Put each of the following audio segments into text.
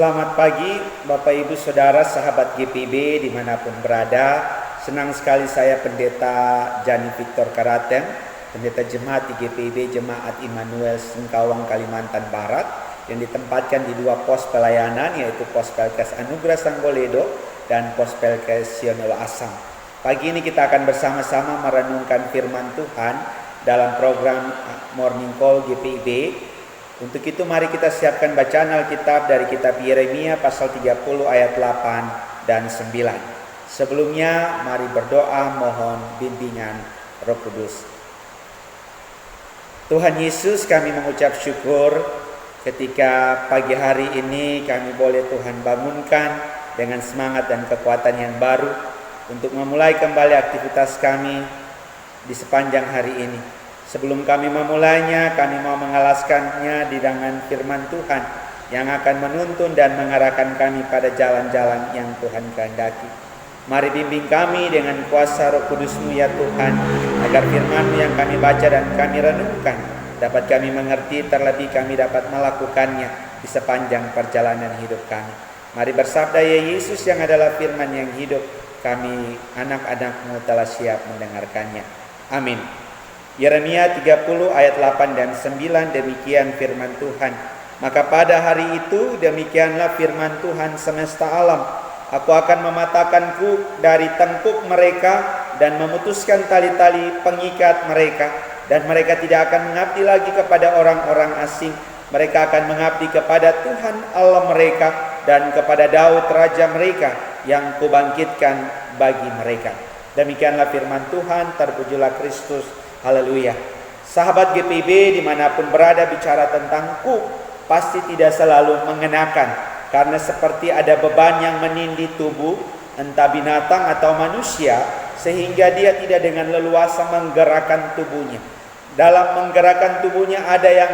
Selamat pagi Bapak Ibu Saudara sahabat GPIB dimanapun berada. Senang sekali saya Pendeta Jani Victor Karaten, Pendeta Jemaat di GPIB Jemaat Immanuel Singkawang Kalimantan Barat, yang ditempatkan di dua pos pelayanan, yaitu pos Pelkes Anugerah Sanggoledo dan pos Pelkes Sionelo Asam. Pagi ini kita akan bersama-sama merenungkan firman Tuhan dalam program Morning Call GPIB. Untuk itu mari kita siapkan bacaan Alkitab dari kitab Yeremia pasal 30 ayat 8 dan 9. Sebelumnya mari berdoa mohon bimbingan Roh Kudus. Tuhan Yesus, kami mengucap syukur ketika pagi hari ini kami boleh Tuhan bangunkan dengan semangat dan kekuatan yang baru untuk memulai kembali aktivitas kami di sepanjang hari ini. Sebelum kami memulainya, kami mau mengalaskannya di dengan firman Tuhan yang akan menuntun dan mengarahkan kami pada jalan-jalan yang Tuhan kehendaki. Mari bimbing kami dengan kuasa Roh Kudus-Mu ya Tuhan, agar firman-Mu yang kami baca dan kami renungkan dapat kami mengerti, terlebih kami dapat melakukannya di sepanjang perjalanan hidup kami. Mari bersabda ya Yesus yang adalah firman yang hidup, kami anak-anak-Mu telah siap mendengarkannya. Amin. Yeremia 30 ayat 8 dan 9, demikian firman Tuhan. Maka pada hari itu demikianlah firman Tuhan semesta alam. Aku akan mematahkan kuk dari tengkuk mereka dan memutuskan tali-tali pengikat mereka. Dan mereka tidak akan mengabdi lagi kepada orang-orang asing. Mereka akan mengabdi kepada Tuhan Allah mereka dan kepada Daud raja mereka yang kubangkitkan bagi mereka. Demikianlah firman Tuhan, terpujilah Kristus. Haleluya. Sahabat GPIB dimanapun berada, bicara tentang kuk pasti tidak selalu mengenakan, karena seperti ada beban yang menindih tubuh entah binatang atau manusia, sehingga dia tidak dengan leluasa menggerakkan tubuhnya. Dalam menggerakkan tubuhnya ada yang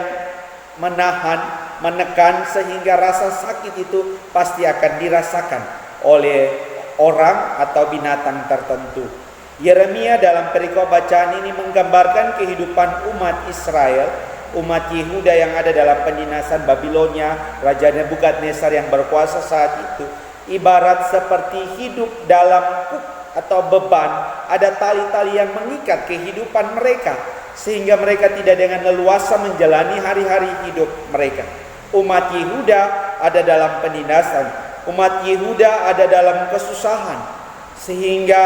menahan, menekan, sehingga rasa sakit itu pasti akan dirasakan oleh orang atau binatang tertentu. Yeremia dalam perikop bacaan ini menggambarkan kehidupan umat Israel, umat Yehuda yang ada dalam penindasan Babilonia, Raja Nebukadnezar yang berkuasa saat itu, ibarat seperti hidup dalam kuk atau beban, ada tali-tali yang mengikat kehidupan mereka, sehingga mereka tidak dengan leluasa menjalani hari-hari hidup mereka. Umat Yehuda ada dalam penindasan, umat Yehuda ada dalam kesusahan, sehingga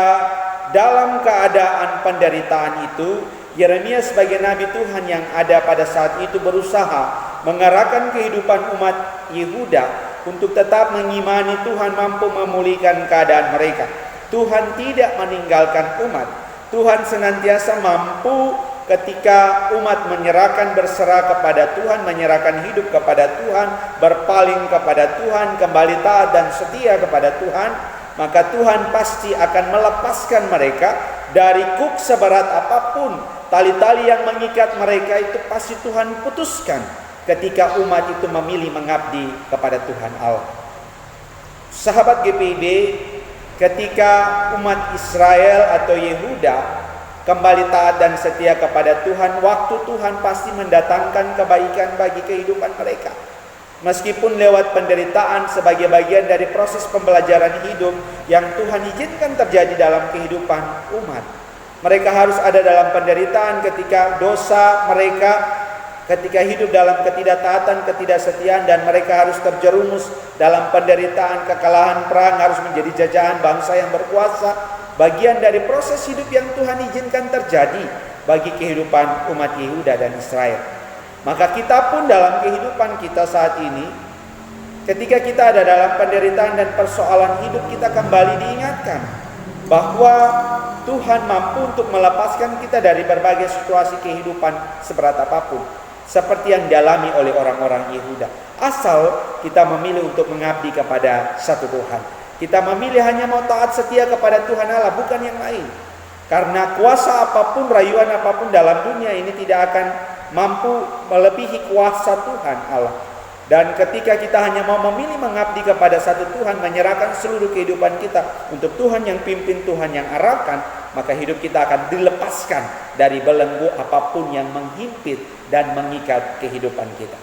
dalam keadaan penderitaan itu, Yeremia sebagai nabi Tuhan yang ada pada saat itu berusaha mengarahkan kehidupan umat Yehuda untuk tetap mengimani Tuhan mampu memulihkan keadaan mereka. Tuhan tidak meninggalkan umat. Tuhan senantiasa mampu ketika umat menyerahkan, berserah kepada Tuhan, menyerahkan hidup kepada Tuhan, berpaling kepada Tuhan, kembali taat dan setia kepada Tuhan, maka Tuhan pasti akan melepaskan mereka dari kuk seberat apapun. Tali-tali yang mengikat mereka itu pasti Tuhan putuskan ketika umat itu memilih mengabdi kepada Tuhan Allah. Sahabat GPIB, ketika umat Israel atau Yehuda kembali taat dan setia kepada Tuhan, waktu Tuhan pasti mendatangkan kebaikan bagi kehidupan mereka. Meskipun lewat penderitaan sebagai bagian dari proses pembelajaran hidup yang Tuhan izinkan terjadi dalam kehidupan umat. Mereka harus ada dalam penderitaan ketika dosa mereka, ketika hidup dalam ketidaktaatan, ketidaksetiaan, dan mereka harus terjerumus dalam penderitaan, kekalahan perang, harus menjadi jajahan bangsa yang berkuasa. Bagian dari proses hidup yang Tuhan izinkan terjadi bagi kehidupan umat Yehuda dan Israel. Maka kita pun dalam kehidupan kita saat ini, ketika kita ada dalam penderitaan dan persoalan hidup, kita kembali diingatkan bahwa Tuhan mampu untuk melepaskan kita dari berbagai situasi kehidupan seberat apapun, seperti yang dialami oleh orang-orang Yehuda. Asal kita memilih untuk mengabdi kepada satu Tuhan. Kita memilih hanya mau taat setia kepada Tuhan Allah, bukan yang lain. Karena kuasa apapun, rayuan apapun dalam dunia ini tidak akan mampu melebihi kuasa Tuhan Allah. Dan ketika kita hanya mau memilih mengabdi kepada satu Tuhan, menyerahkan seluruh kehidupan kita untuk Tuhan yang pimpin, Tuhan yang arahkan, maka hidup kita akan dilepaskan dari belenggu apapun yang menghimpit dan mengikat kehidupan kita.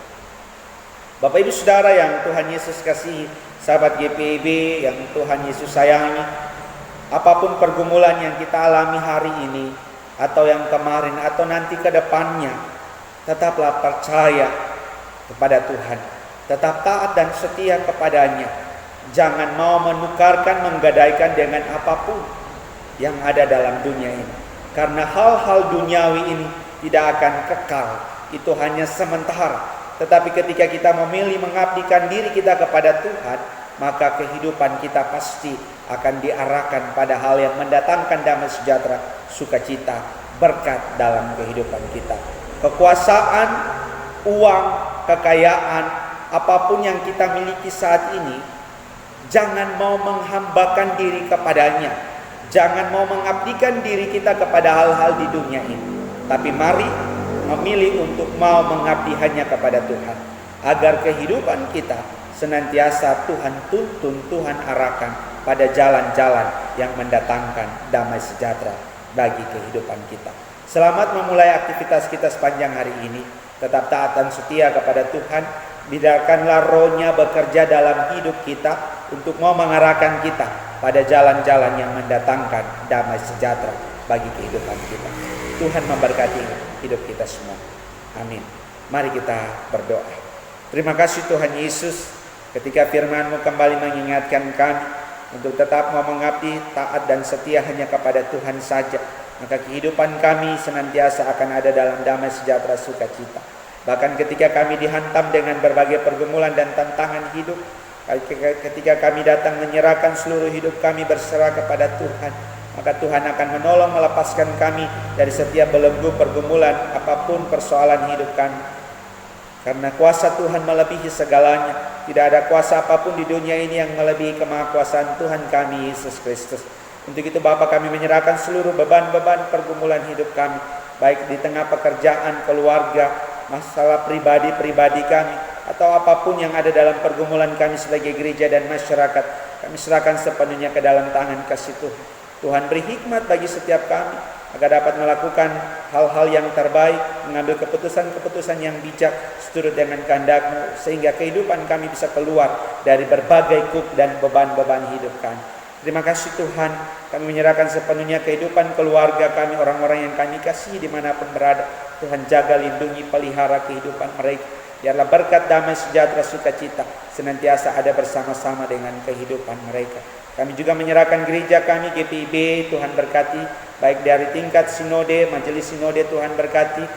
Bapak Ibu Saudara yang Tuhan Yesus kasihi, sahabat GPIB yang Tuhan Yesus sayangi, apapun pergumulan yang kita alami hari ini, atau yang kemarin, atau nanti ke depannya, tetaplah percaya kepada Tuhan. Tetap taat dan setia kepadanya. Jangan mau menukarkan, menggadaikan dengan apapun yang ada dalam dunia ini. Karena hal-hal duniawi ini tidak akan kekal. Itu hanya sementara. Tetapi ketika kita memilih mengabdikan diri kita kepada Tuhan, maka kehidupan kita pasti akan diarahkan pada hal yang mendatangkan damai sejahtera, sukacita, berkat dalam kehidupan kita. Kekuasaan, uang, kekayaan, apapun yang kita miliki saat ini, jangan mau menghambakan diri kepadanya. Jangan mau mengabdikan diri kita kepada hal-hal di dunia ini. Tapi mari memilih untuk mau mengabdi hanya kepada Tuhan, agar kehidupan kita senantiasa Tuhan tuntun, Tuhan arahkan pada jalan-jalan yang mendatangkan damai sejahtera bagi kehidupan kita. Selamat memulai aktivitas kita sepanjang hari ini. Tetap taat dan setia kepada Tuhan. Biarkanlah Roh-Nya bekerja dalam hidup kita untuk mau mengarahkan kita pada jalan-jalan yang mendatangkan damai sejahtera bagi kehidupan kita. Tuhan memberkati hidup kita semua. Amin. Mari kita berdoa. Terima kasih Tuhan Yesus, ketika firman-Mu kembali mengingatkan kami untuk tetap mau mengabdi, taat dan setia hanya kepada Tuhan saja, maka kehidupan kami senantiasa akan ada dalam damai sejahtera sukacita. Bahkan ketika kami dihantam dengan berbagai pergumulan dan tantangan hidup, ketika kami datang menyerahkan seluruh hidup kami berserah kepada Tuhan, maka Tuhan akan menolong melepaskan kami dari setiap belenggu pergumulan apapun persoalan hidup kami. Karena kuasa Tuhan melebihi segalanya. Tidak ada kuasa apapun di dunia ini yang melebihi kemahakuasaan Tuhan kami Yesus Kristus. Untuk itu Bapa, kami menyerahkan seluruh beban-beban pergumulan hidup kami, baik di tengah pekerjaan, keluarga, masalah pribadi-pribadi kami, atau apapun yang ada dalam pergumulan kami sebagai gereja dan masyarakat. Kami serahkan sepenuhnya ke dalam tangan kasih Tuhan. Tuhan beri hikmat bagi setiap kami, agar dapat melakukan hal-hal yang terbaik, mengambil keputusan-keputusan yang bijak seturut dengan kehendak-Mu, sehingga kehidupan kami bisa keluar dari berbagai kuk dan beban-beban hidup kami. Terima kasih Tuhan, kami menyerahkan sepenuhnya kehidupan keluarga kami, orang-orang yang kami kasihi dimanapun berada. Tuhan jaga, lindungi, pelihara kehidupan mereka. Biarlah berkat damai sejahtera sukacita senantiasa ada bersama-sama dengan kehidupan mereka. Kami juga menyerahkan gereja kami GPIB, Tuhan berkati, baik dari tingkat sinode, majelis sinode, Tuhan berkati,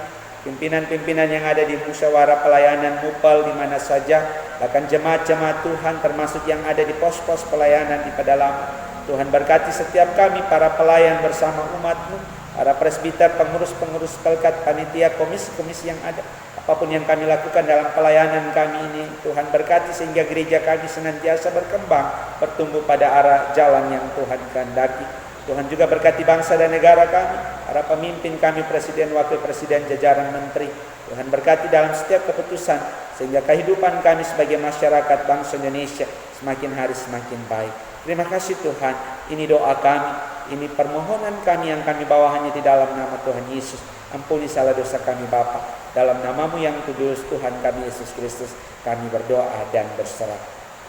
pimpinan-pimpinan yang ada di musyawarah pelayanan MUPAL di mana saja, bahkan jemaat-jemaat Tuhan termasuk yang ada di pos-pos pelayanan di pedalaman. Tuhan berkati setiap kami, para pelayan bersama umat-Mu, para presbiter, pengurus-pengurus pelkat, panitia, komisi-komisi yang ada. Apapun yang kami lakukan dalam pelayanan kami ini, Tuhan berkati sehingga gereja kami senantiasa berkembang, bertumbuh pada arah jalan yang Tuhan kehendaki. Tuhan juga berkati bangsa dan negara kami, para pemimpin kami, presiden, wakil presiden, jajaran menteri. Tuhan berkati dalam setiap keputusan, sehingga kehidupan kami sebagai masyarakat bangsa Indonesia semakin hari semakin baik. Terima kasih Tuhan, ini doa kami, ini permohonan kami yang kami bawa hanya di dalam nama Tuhan Yesus. Ampuni salah dosa kami Bapa. Dalam nama-Mu yang kudus, Tuhan kami Yesus Kristus, kami berdoa dan berserah.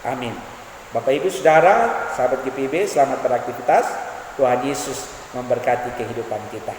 Amin. Bapak Ibu Saudara, sahabat GPIB, selamat beraktivitas. Tuhan Yesus memberkati kehidupan kita.